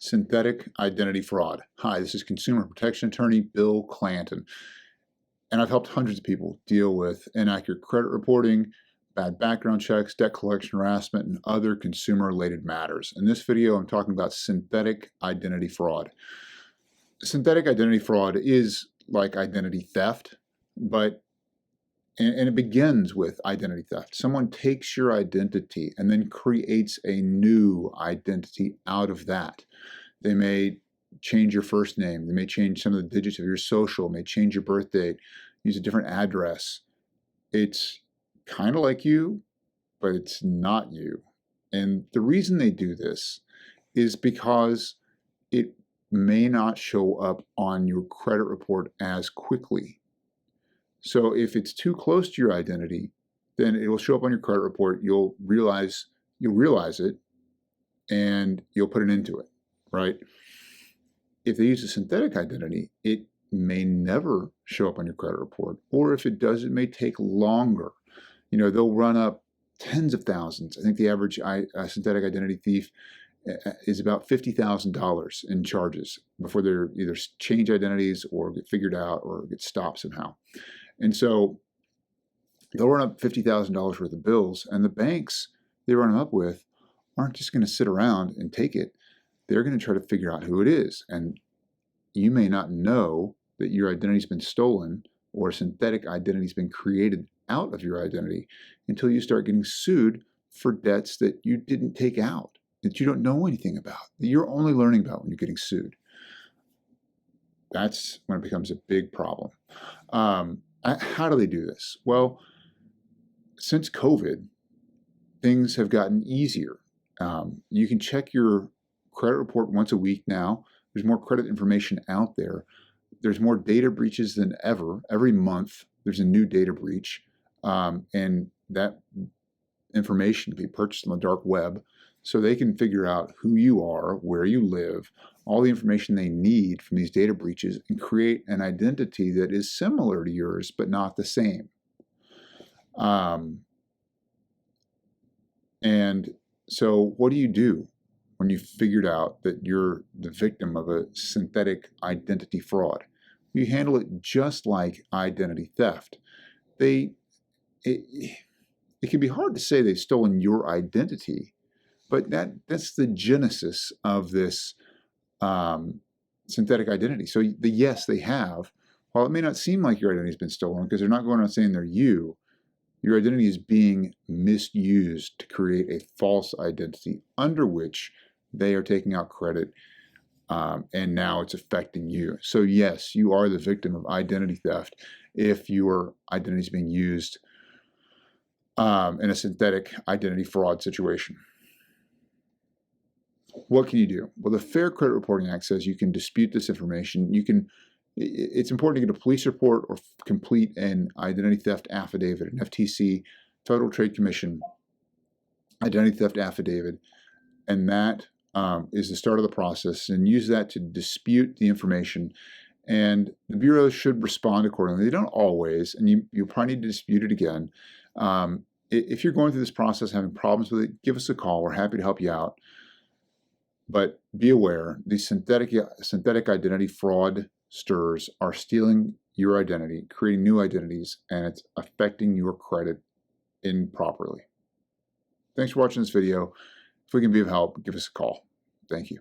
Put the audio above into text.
Synthetic identity fraud. Hi, this is consumer protection attorney Bill Clanton, and I've helped hundreds of people deal with inaccurate credit reporting, bad background checks, debt collection harassment, and other consumer-related matters. In this video, I'm talking about synthetic identity fraud. Synthetic identity fraud is like identity theft, but it begins with identity theft. Someone takes your identity and then creates a new identity out of that. They may change your first name. They may change some of the digits of your social, may change your birth date, use a different address. It's kind of like you, but it's not you. And the reason they do this is because it may not show up on your credit report as quickly. So if it's too close to your identity, then it will show up on your credit report. You'll realize it, and you'll put an end to it, right? If they use a synthetic identity, it may never show up on your credit report, or if it does, it may take longer. They'll run up tens of thousands. I think the average synthetic identity thief is about $50,000 in charges before they're either change identities or get figured out or get stopped somehow. And so they'll run up $50,000 worth of bills, and the banks they run them up with aren't just going to sit around and take it. They're going to try to figure out who it is. And you may not know that your identity's been stolen or a synthetic identity's been created out of your identity until you start getting sued for debts that you didn't take out, that you don't know anything about, that you're only learning about when you're getting sued. That's when it becomes a big problem. How do they do this? Well, since COVID, things have gotten easier. You can check your credit report once a week now. There's more credit information out there. There's more data breaches than ever. Every month, there's a new data breach. And that information can be purchased on the dark web, so they can figure out who you are, where you live, all the information they need from these data breaches, and create an identity that is similar to yours, but not the same. And so what do you do when you've figured out that you're the victim of a synthetic identity fraud? You handle it just like identity theft. It can be hard to say they've stolen your identity, but that's the genesis of this synthetic identity. So yes, they have. While it may not seem like your identity has been stolen, because they're not going around saying they're you, your identity is being misused to create a false identity under which they are taking out credit, and now it's affecting you. So yes, you are the victim of identity theft if your identity is being used in a synthetic identity fraud situation. What can you do? Well, the Fair Credit Reporting Act says you can dispute this information. It's important to get a police report or complete an identity theft affidavit, an FTC, Federal Trade Commission identity theft affidavit, and that is the start of the process, and use that to dispute the information. And the bureaus should respond accordingly. They don't always, and you probably need to dispute it again. If you're going through this process, having problems with it, give us a call. We're happy to help you out. But be aware, these synthetic identity fraudsters are stealing your identity, creating new identities, and it's affecting your credit improperly. Thanks for watching this video. If we can be of help, give us a call. Thank you.